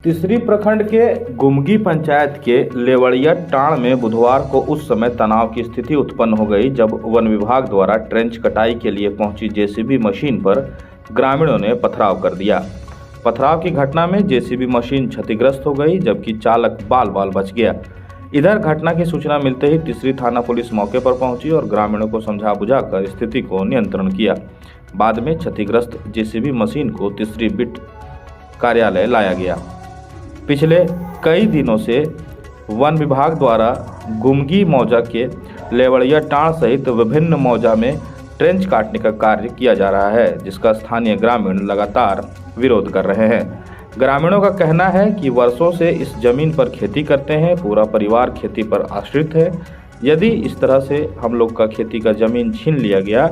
तीसरी प्रखंड के गुमगी पंचायत के लेवड़िया टांड़ में बुधवार को उस समय तनाव की स्थिति उत्पन्न हो गई जब वन विभाग द्वारा ट्रेंच कटाई के लिए पहुंची जेसीबी मशीन पर ग्रामीणों ने पथराव कर दिया। पथराव की घटना में जेसीबी मशीन क्षतिग्रस्त हो गई जबकि चालक बाल बाल बच गया। इधर घटना की सूचना मिलते ही तीसरी थाना पुलिस मौके पर पहुंची और ग्रामीणों को समझा बुझाकर स्थिति को नियंत्रण किया। बाद में क्षतिग्रस्त जेसीबी मशीन को तीसरी बिट कार्यालय लाया गया। पिछले कई दिनों से वन विभाग द्वारा गुमगी मौजा के लेवड़िया टांड़ सहित विभिन्न मौजा में ट्रेंच काटने का कार्य किया जा रहा है, जिसका स्थानीय ग्रामीण लगातार विरोध कर रहे हैं। ग्रामीणों का कहना है कि वर्षों से इस जमीन पर खेती करते हैं, पूरा परिवार खेती पर आश्रित है। यदि इस तरह से हम लोग का खेती का जमीन छीन लिया गया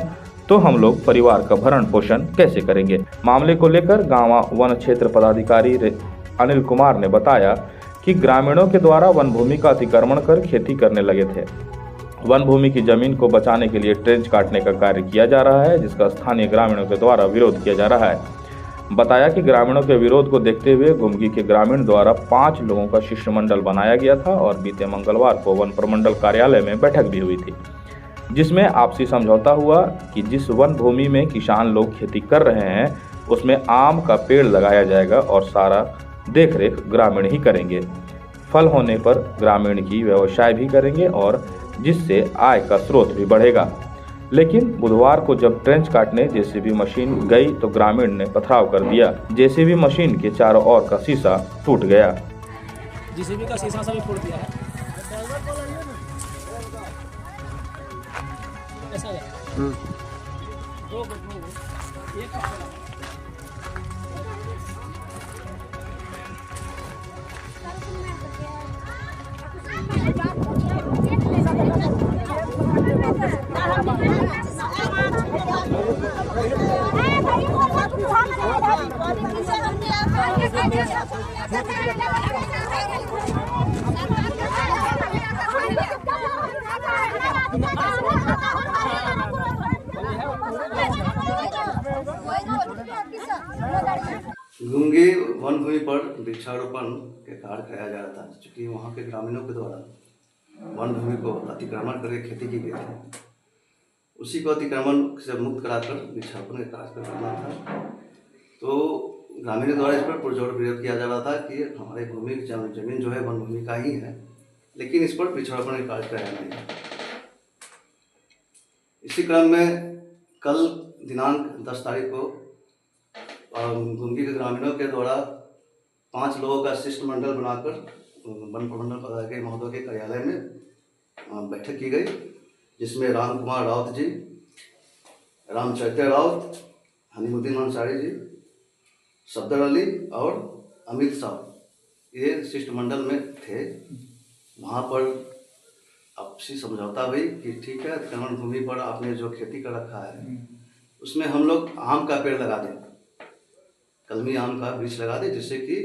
तो हम लोग परिवार का भरण पोषण कैसे करेंगे। मामले को लेकर गांवा वन क्षेत्र पदाधिकारी अनिल कुमार ने बताया कि ग्रामीणों के द्वारा वन भूमि का अतिक्रमण कर खेती करने लगे थे। वन भूमि की जमीन को बचाने के लिए ट्रेंच काटने का कार्य किया जा रहा है, जिसका स्थानीय ग्रामीणों के द्वारा विरोध किया जा रहा है। बताया कि ग्रामीणों के विरोध को देखते हुए गुमगी के ग्रामीण द्वारा 5 लोगों का शिष्टमंडल बनाया गया था और बीते मंगलवार को वन प्रमंडल कार्यालय में बैठक भी हुई थी, जिसमें आपसी समझौता हुआ कि जिस वन भूमि में किसान लोग खेती कर रहे हैं उसमें आम का पेड़ लगाया जाएगा और सारा देखरेख ग्रामीण ही करेंगे। फल होने पर ग्रामीण की व्यवसाय भी करेंगे और जिससे आय का स्रोत भी बढ़ेगा। लेकिन बुधवार को जब ट्रेंच काटने जेसीबी मशीन गई तो ग्रामीण ने पथराव कर दिया। जेसीबी मशीन के चारों ओर का शीशा टूट गया। जेसीबी का शीशा सभी फोड़ दिया है। ऐसा है। गुमगी वन भूमि पर वृक्षारोपण के कार्य कराया जा रहा था, चूँकि वहाँ के ग्रामीणों के द्वारा वन भूमि को अतिक्रमण करके खेती की गई थी। उसी को अतिक्रमण से मुक्त कराकर वृक्षारोपण का कार्य करना था। तो ग्रामीणों द्वारा इस पर पुरजोर विरोध किया जा रहा था कि हमारे भूमि जमीन जो है वन भूमि का ही है, लेकिन इस पर वृक्षारोपण का कार्य कराया नहीं। इसी क्रम में कल दिनांक 10 तारीख को गुमगी के ग्रामीणों के द्वारा 5 लोगों का शिष्टमंडल बनाकर वन प्रमंडल पदाधिकारी महोदय के कार्यालय में बैठक की गई, जिसमें राम कुमार राउत जी, रामचरित्र राउत, हनीमुद्दीन अंसारी जी, सफदर अली और अमित साहब ये शिष्टमंडल में थे। वहाँ पर आपसी समझौता हुई कि ठीक है, अतिक्रमण भूमि पर आपने जो खेती कर रखा है उसमें हम लोग आम का पेड़ लगा दें, कलमी आम का वृक्ष लगा दें, जिससे कि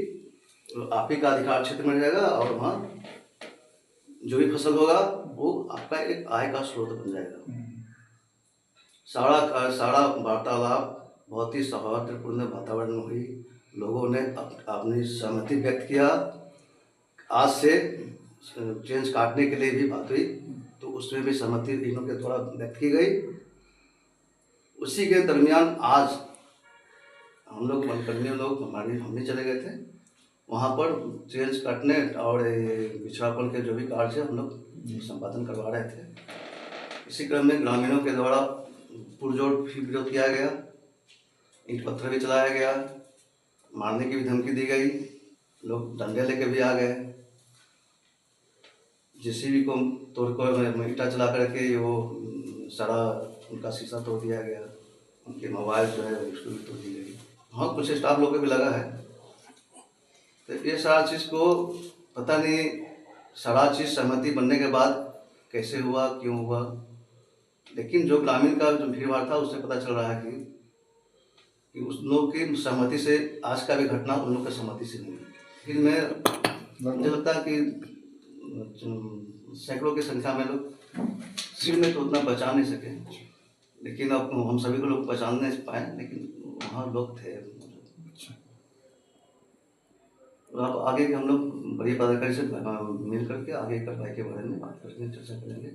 आप ही का अधिकार क्षेत्र में रहेगा और वहाँ जो भी फसल होगा वो आपका एक आय का स्रोत बन जाएगा। सारा वार्तालाप बहुत ही सौहार्दपूर्ण वातावरण में हुई। लोगों ने अपनी सहमति व्यक्त किया। आज से ट्रेंच काटने के लिए भी बात हुई, तो उसमें भी सहमति इनों के द्वारा व्यक्त की गई। उसी के दरमियान आज हम लोग वनकर्मी लोग हमने चले गए थे वहाँ पर ट्रेंच काटने और वृक्षारोपण के जो भी कार्य हम लोग संपादन करवा रहे थे। इसी क्रम में ग्रामीणों के द्वारा पुरजोर विरोध किया गया, ईंट पत्थर भी चलाया गया, मारने की भी धमकी दी गई, लोग डंडे लेके भी आ गए। जेसीबी को तोड़कर ईंटा चला करके वो सारा उनका शीशा तोड़ दिया गया, उनके मोबाइल जो है उसको भी तोड़ दी गई। हाँ, कुछ स्टाफ लोग को भी लगा है। तो ये सारा चीज़ को पता नहीं, सारा चीज़ सहमति बनने के बाद कैसे हुआ, क्यों हुआ, लेकिन जो ग्रामीण का जो भीड़ भाड़ था उससे पता चल रहा है कि उस लोग की सहमति से आज का भी घटना उन लोग की सहमति से नहीं। फिर मुझे लगता है कि सैकड़ों की संख्या में लोग सिर में तो उतना पहचान नहीं सके, लेकिन अब हम सभी को लोग पहचान नहीं पाए, लेकिन वहाँ लोग थे। और अब आगे के हम लोग बड़ी पदाधिकारी से मिल करके आगे कार्रवाई के बारे में बात करेंगे, चर्चा करेंगे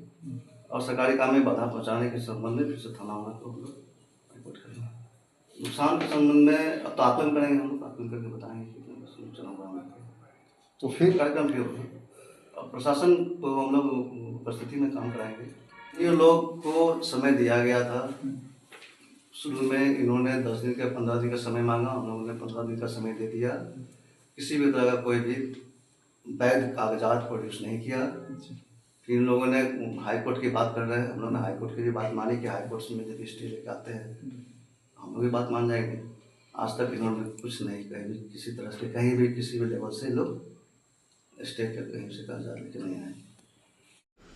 और सरकारी काम में बाधा पहुंचाने के संबंध में फिर से थाना को हम लोग रिपोर्ट करेंगे। नुकसान के संबंध में अब तो आकलन करेंगे, हम लोग आकलन करके बताएंगे कि नुकसान हुआ। तो फिर कार्यक्रम फिर होगा और प्रशासन को हम लोग उपस्थिति में काम कराएंगे। ये लोग को समय दिया गया था, शुरू में इन्होंने 10 दिन का 15 दिन का समय मांगा, हम लोगों ने 15 दिन का समय दे दिया। किसी भी तरह का कोई भी वैध कागजात प्रोड्यूस नहीं किया। फिर इन लोगों ने हाई कोर्ट की बात कर रहे हैं, हम लोगों ने हाई कोर्ट की भी बात मानी कि हाई कोर्ट में जब स्टे लेके आते हैं हम लोग भी बात मान जाएंगे। आज तक इन्होंने कुछ नहीं कहीं किसी तरह से कहीं भी किसी भी लेवल से लोग स्टे के कहीं से कागजात लेके नहीं आए।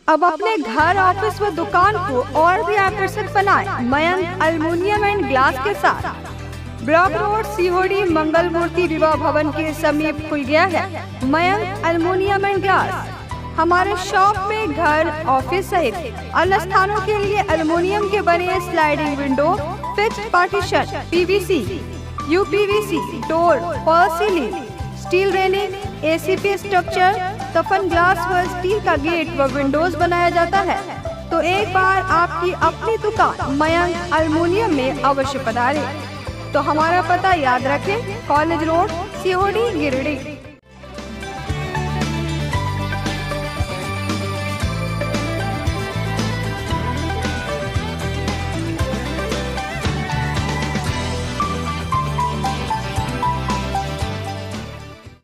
अब अपने घर, ऑफिस व दुकान को और भी आकर्षक बनाएं मयंक एल्युमिनियम एंड ग्लास के साथ। ब्लॉक रोड सीहोड़ी मंगल मूर्ति विवाह भवन के समीप खुल गया है मयंक एल्युमिनियम एंड ग्लास। हमारे शॉप में घर, ऑफिस सहित अन्य स्थानों के लिए एल्युमिनियम के बने sliding window, fixed partition, PVC, UPVC, door, fall ceiling, steel railing, ACP structure, तफन ग्लास व स्टील का गेट व विंडोज बनाया जाता है। तो एक बार आपकी अपनी दुकान मयंक एल्युमिनियम में अवश्य पधारें। तो हमारा पता याद रखें, कॉलेज रोड, सीहोड़ी, गिरिडीह।